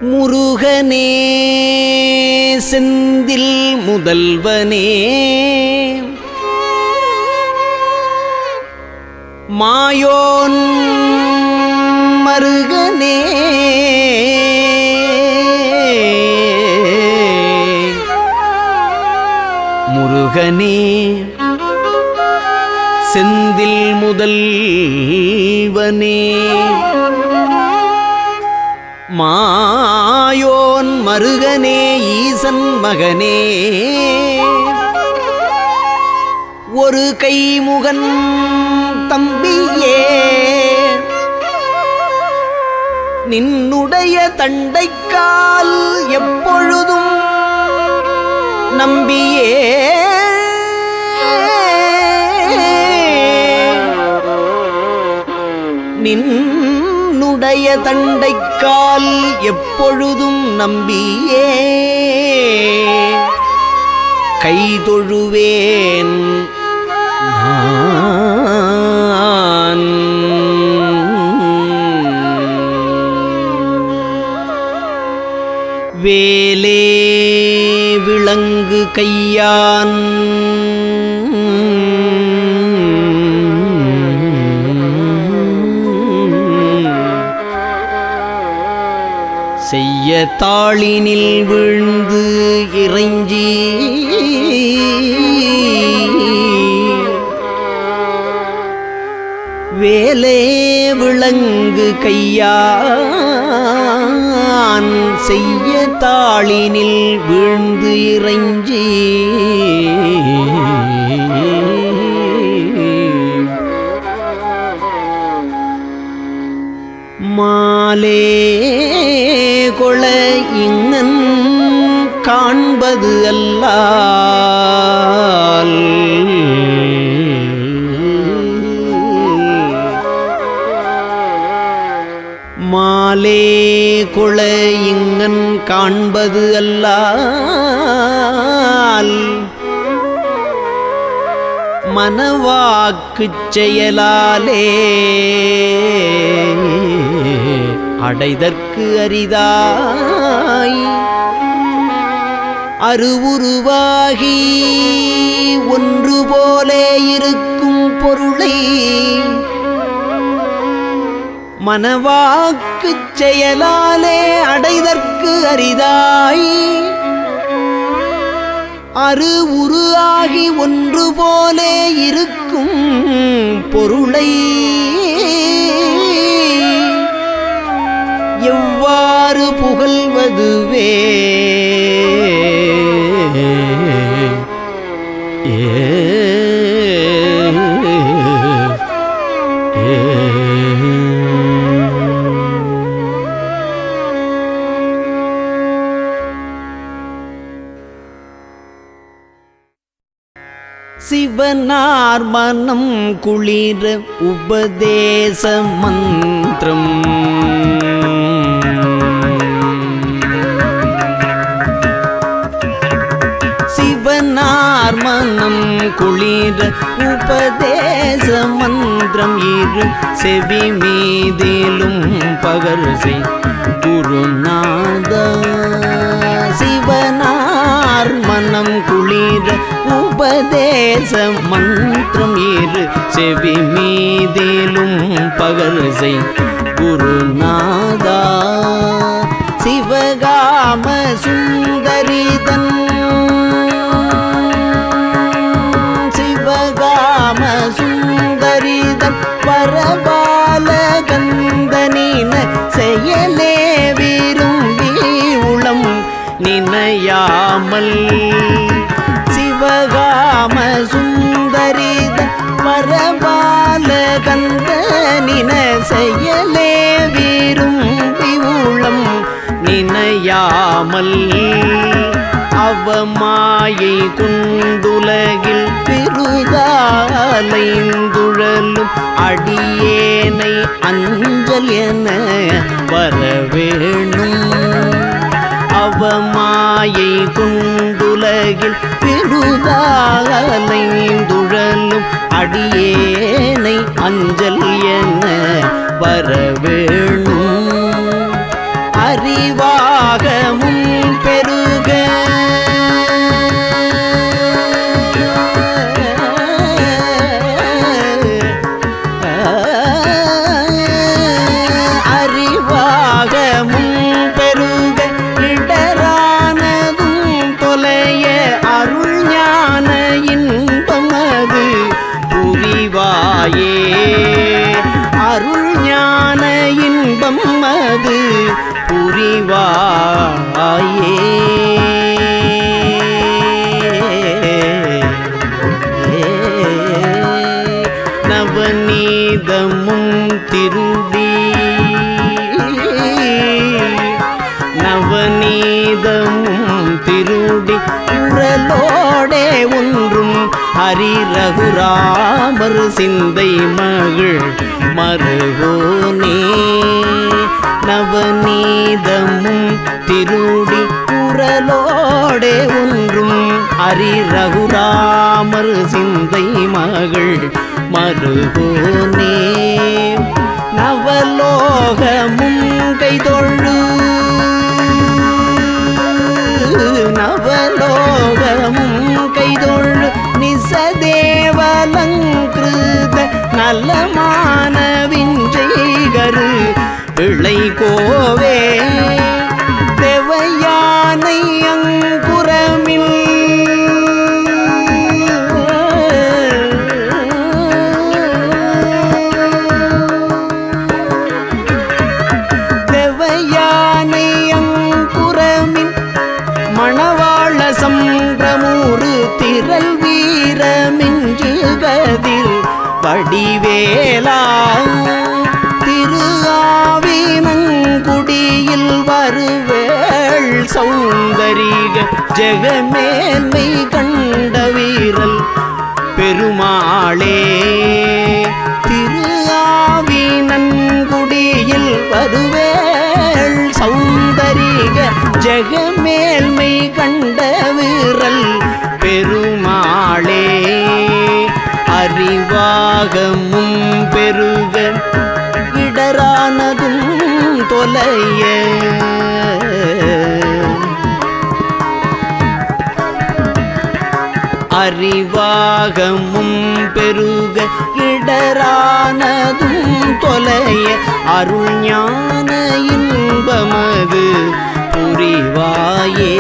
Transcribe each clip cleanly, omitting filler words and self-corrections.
முருகனே செந்தில் முதல்வனே மாயோன் மருகனே முருகனே செந்தில் முதல்வனே மாயோன் மருகனே ஈசன் மகனே ஒரு கைமுகன் தம்பியே நின்னுடைய தண்டைக்கால் எப்பொழுதும் நம்பியே நின்னுடைய தண்டைக்கால் எப்பொழுதும் நம்பியே கைதொழுவேன் நான். வேலே விளங்கு கையான் செய்ய தாளினில் விழுந்து இறைஞ்சி வேலே விளங்கு கையான் செய்ய தாளினில் விழுந்து இறைஞ்சி மாலே கொள இங்கன் காண்பது அல்லால் மாலே கொள இங்கன் காண்பது அல்லால் மனவாக்குச் செயலாலே அடைதற்கு அரிதாய் அருவுருவாகி ஒன்று போலே இருக்கும் பொருளை மனவாக்குச் செயலாலே அடைதற்கு அரிதாய் அரு உரு ஆகி ஒன்று போலே இருக்கும் பொருளை எவ்வாறு புகழ்வதுவே சிவனார் மனம் குளிர உபதேச மந்திரம் சிவனார் மனம் குளிர உபதேச மந்திரம் இரு செவி மீதிலும் பகர்சை குருநாதா சிவனார் மனம் குளிர உபதேச மந்திரம் இரு செவி மீதிலும் பகர்சை குருநாதா சிவகாம சுந்தரிதன் சிவகாம சுந்தரிதன் பரபால கந்தனின செயலே விரும்பி உளம் நினையாமல் சிவகாம சுந்தரித பரபால கந்தனின செயலே விரும்பி உளம் நினையாமல் அவமாயை குண்டுலகில் பெருதாலைந்துழலும் அடியேனை அஞ்சல் என வரவேணும் அவமாயை குண்டுலகில் பெருதாலைந்துழலும் அடியேனை அஞ்சல் என வரவேணும் அறிவா பமது புரிவாயே. நவநீதமும் திருடி நவநீதமும் திருடி குரலோடே ஒன்றும் ஹரிரகுராமர் சிந்தை மகள் மருகோனே. நவநீதமும் திருடி குரலோடே ஒன்றும் ஹரிரகுராமர் சிந்தை மகள் மருகோனே. நவலோகமும் கைதொழு நவலோகமும் கைதொழு நிசதேவலங்கிருத நலமான விஞ்சைகரு இளைகோவே. தேவயானை அங்குரமில் தேவயானை அங்குரமின் மணவாள சம்பிரமூரு திரள் வீரமிஞ்சுகதில் வடிவேலா. திரு ஆவினங்குடியில் வருவேள் சௌந்தரிக ஜெகமேன்மை கண்ட வீரல் பெருமாளே. திரு ஆவினங்குடியில் வருவேள் சௌந்தரிக ஜெகமேல்மை கண்ட வீரல் பெருமாளே. அறிவாகமும் பெருக இடரானதும் தொலைய அறிவாகமும் பெருக இடரானதும் தொலைய அருள் ஞான இன்பமது புரிவாயே.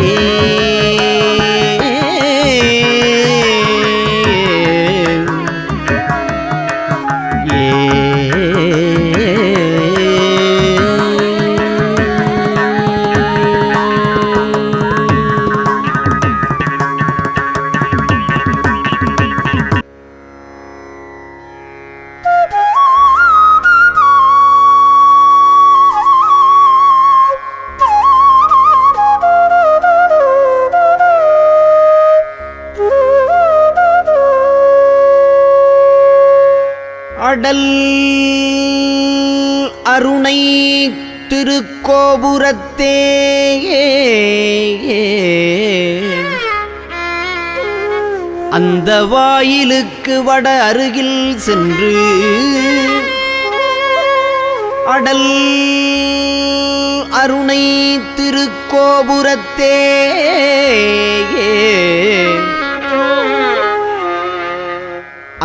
அடல் அருணை திருக்கோபுரத்தே அந்த வாயிலுக்கு வட அருகில் சென்று அடல் அருணை திருக்கோபுரத்தே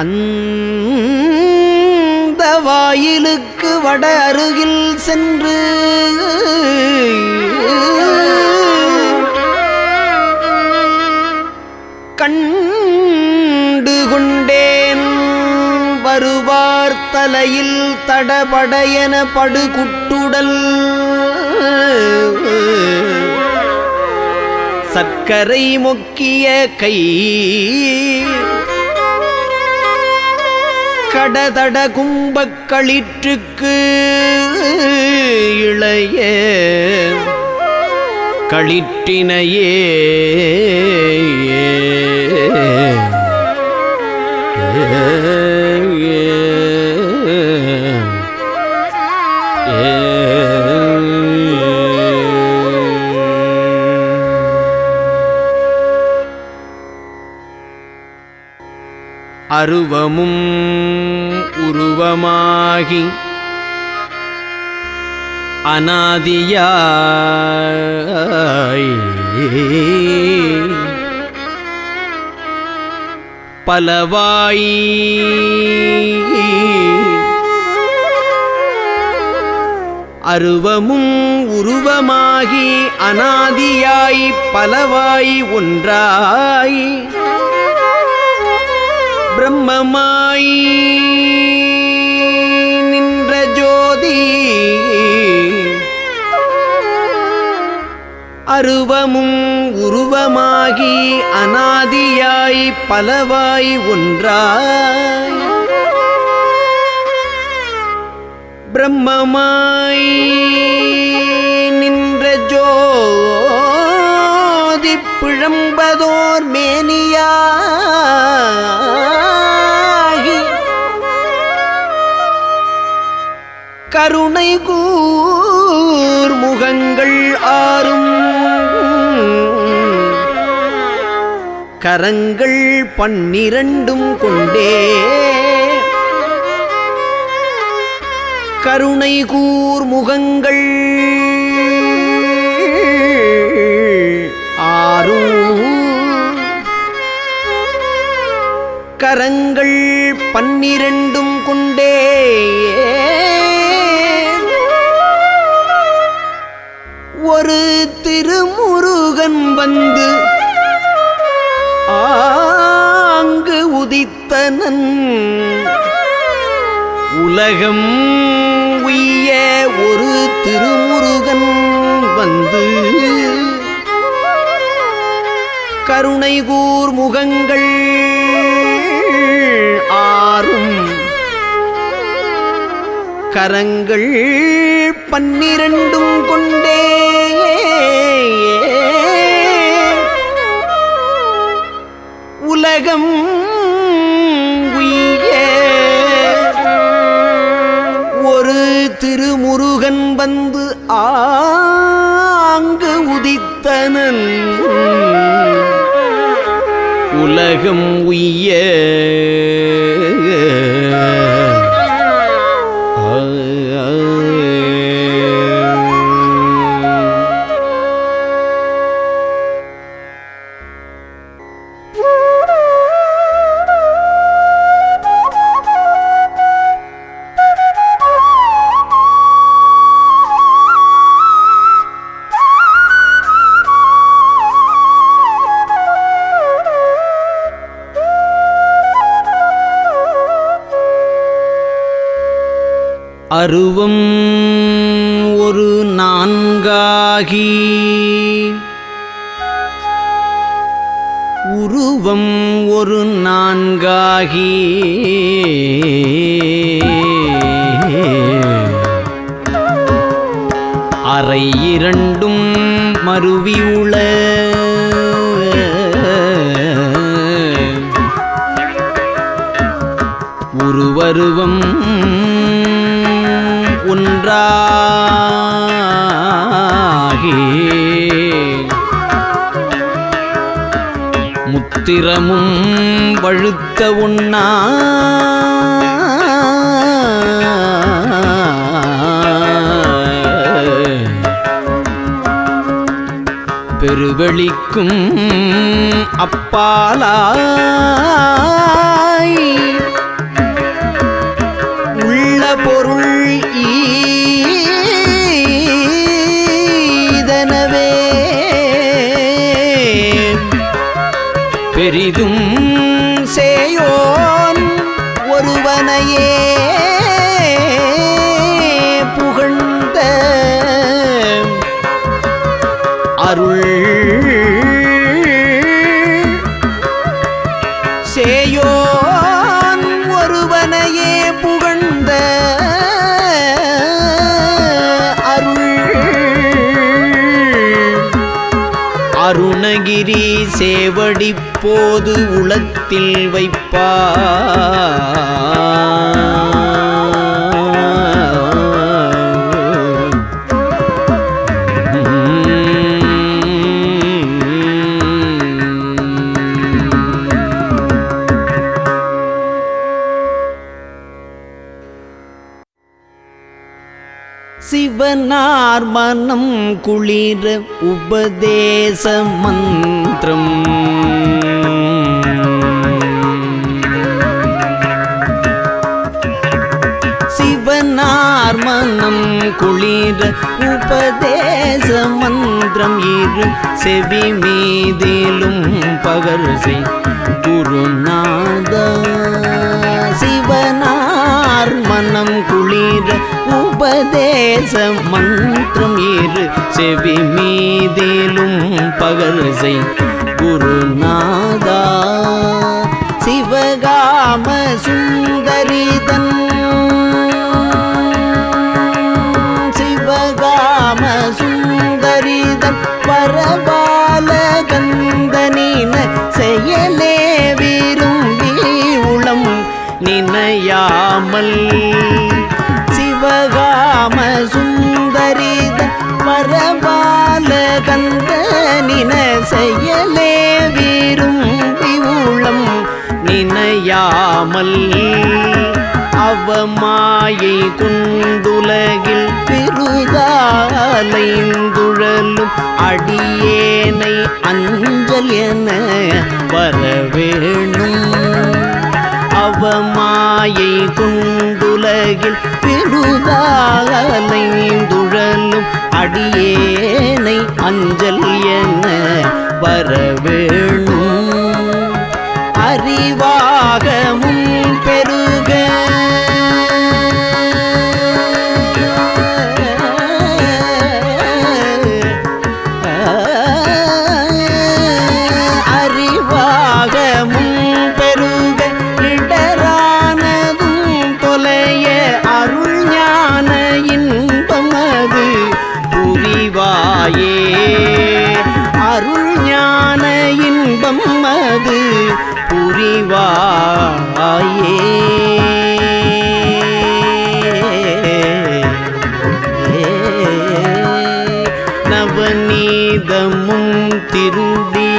அந்த வாயிலுக்கு வட அருகில் சென்று கண்டு கொண்டேன் வருவார் தலையில் தடபடையன படுகுட்டுடல் சர்க்கரை மொக்கிய கை கடதட கும்பக்களிற்றுக்கு இளைய களிற்றினையே அருவமும் உருவமாகி அநாதியாய் பலவாய் அருவமும் உருவமாகி அநாதியாய் பலவாய் ஒன்றாய் பிரம்மமாய் நின்ற ஜோதி அருவமும் உருவமாகி அநாதியாய் பலவாய் ஒன்றாய் பிரம்மமாய் நின்ற ஜோதி பிழம்பதோர் மேனியாகி கருணை கூர் முகங்கள் ஆறும் கரங்கள் 12 கொண்டே கருணை கூர் முகங்கள் ஆறும் கரங்கள் 12 கொண்டே ஒரு திருமுருகன் வந்து ஆங்கு உதித்தனன் உலகம் உய்ய ஒரு திருமுருகன் வந்து கருணை கூர் முகங்கள் ஆறும் கரங்கள் 12 கொண்டே உலகம் உய்ய ஒரு திருமுருகன் வந்து ஆங்கு உதித்தனன் உலகம் உய்ய அருவம் ஒரு 4ஆகி உருவம் ஒரு 4ஆகி அறை 2 மருவியுள உருவருவம் ஒன்றாகி முத்திரமும் வழுத்த ஒண்ணா பெருவெளிக்கும் அப்பாலாய் உள்ள பொருள் ஈதனவே பெரிதும் சேயோன் ஒருவனையே புகழ்ந்த அருள் சேயோன் ஒருவனையே புகழ்ந்த அருணகிரி சேவடி போது உளத்தில் சிவனார் மனம் குளிர உபதேச மந்திரம் சிவனார் மனம் குளிர உபதேச மந்திரம் இரு செவி மீதிலும் பகர்சை குருநாத சிவனார் மனம் குளிர உபதேச உபதேச மந்திரம் இரு செவி மீதிலும் பகர்சை குருநாதா. சிவகாம சுந்தரிதன் சிவகாம சுந்தரிதன் பரபால கந்தனின செயலே விரும்பி உளம் நினையாமல். சிவகாம சுந்தரிதன் பரபால கந்தனின செயலே விரும்பி உளம் நினையாமல். அவமாயை குண்டுலகில் பெருதாலைந்துழலும் அடியேனை அஞ்சல் என வரவேணும். அவமாயை குண்டுலகில் பெருதாலைந்துழலும் அடியேனை அஞ்சல் என வரவேணும். அறிவாகமும் பெருக அறிவாகமும் பெருக இடரானதும் தொலைய அருள் ஞான இன்பமது புரிவாயே. அருள் ஞான இன்பம் அது புரிவாயே. நவநீதமும் திருடி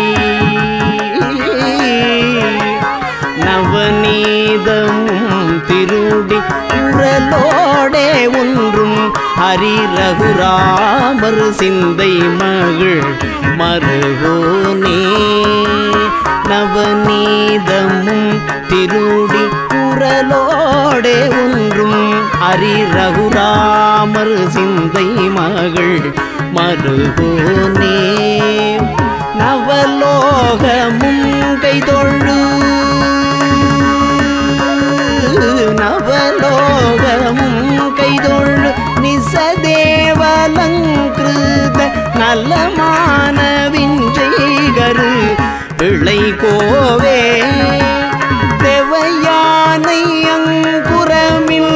நவநீதமும் திருடி குரலோடே ஒன்றும் ஹரி ரகுராமர் சிந்தை மகிழ் மருகோனே. நவநீதமும் திருடி குரலோடே ஒன்றும் ஹரி ரகுராமர் சிந்தை மகிழ் மருகோனே. நவலோகமும் கைதொழு நவலோகமும் கைதொழு நிசதேவலங்கிருத நலமான விஞ்சைகரு பிள்ளை கோவே. தேவயானை அங்குரமில்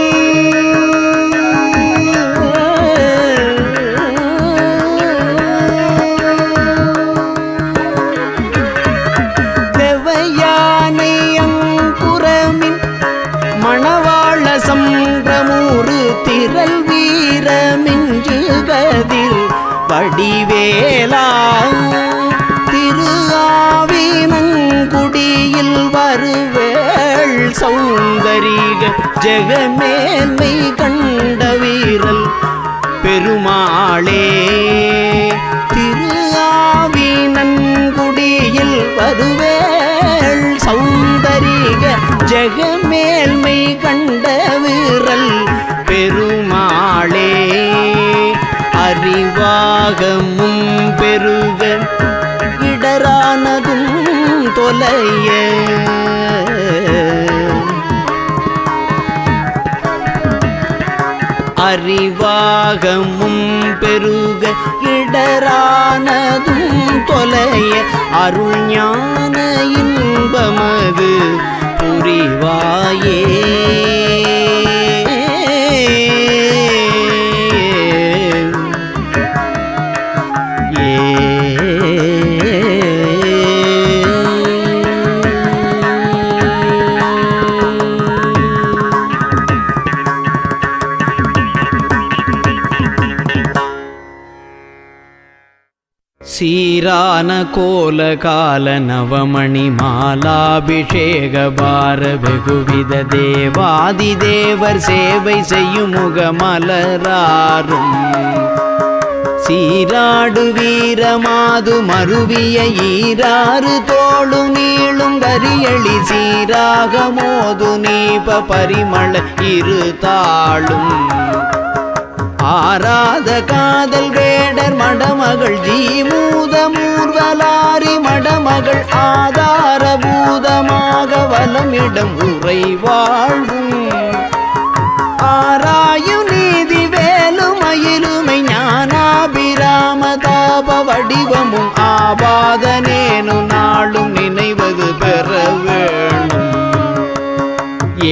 தேவயானை அங்குரமின் மணவாள சம்பிரமூறு திரள் வீரமின்று கதிர் வடிவேலா. திரு ஆவினங்குடியில் வருவேள் சௌந்தரிக ஜெகமேன்மை கண்ட வீரல் பெருமாளே. திரு ஆவினங்குடியில் வருவேள் சௌந்தரிக ஜெகமேன்மை கண்ட வீரல் பெருமாளே. அறிவாகமும் பெருக இடரானதும் தொலைய அறிவாகமும் பெருக இடரானதும் தொலைய அருள் ஞான இன்பமது புரிவாயே. சீரான கோல கால நவமணி மாலாபிஷேக பார வெகுவித தேவாதி தேவர் சேவை செய்யும் முகமலராரும். சீராடு வீரமாது மருவிய ஈராறு தோளு நீளும் கரியளி சீராக மோது நீப பரிமள இரு தாளும். ஆராத காதல் வேடர் மடமகள் ஜீமூத மூர்வலாரி மடமகள் ஆதாரபூதமாக வலமிடம் உரை வாழ்வும். ஆராயு நீதிவே வடிவமும் ஆபாதனேனு நாளும் நினைவது பெற வேணும்.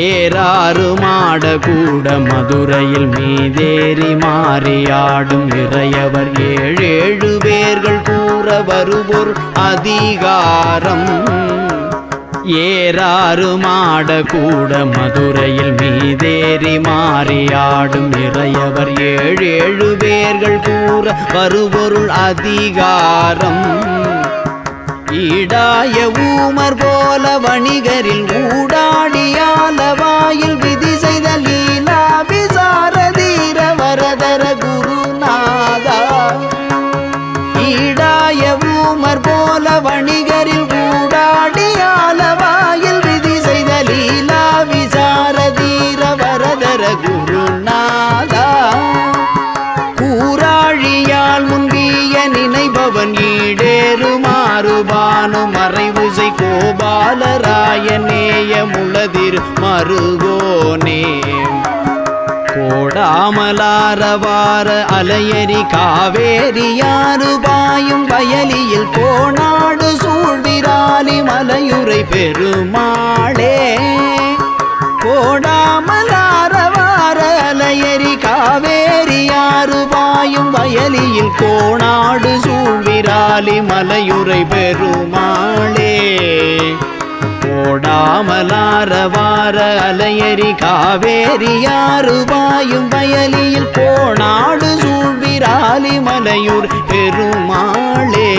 ஏறாறு மாட கூட மதுரையில் மீதேறி மாறியாடும் இறையவர் 7 பேர்கள் கூற வருவோர் அதிகாரம். ஏறாறு மாட கூட மதுரையில் மீதேறி மாறியாடும் இறையவர் 7 பேர்கள் கூற வருபொருள் அதிகாரம். ஈடாய ஊமர் போல வணிகரில் ஊடாடியால வாயில் விதி செய்த லீலா விசாரதீர வரதர குருநாதா. ஈடாய ஊமர் போல வணிகரில் ஊடாடியால வாயில் விதி செய்த லீலா விசாரதீர வரதர குருநாதா. கூராழியால் முன்பிய நினைபவன் ஈடேறு மாறுபானு மறைவுசை கோபாலராயநேய முளதிர் மருகோனே. கோடாமலாரவார அலையரி காவேரியாறு பாயும் வயலியில் கோணாடு சூழ்விராலி மலையுரை பெருமாளே. கோடாமலாரவார அலையரி காவேரியாறு பாயும் வயலியில் கோணாடு சூழ்விராலி மலையுரை பெருமாளே. கோடாமலாரவார அலையரி காவேரியாறு பாயும் வயலியில் கோணாடு சூழ்விராலி மலையுர் பெருமாளே.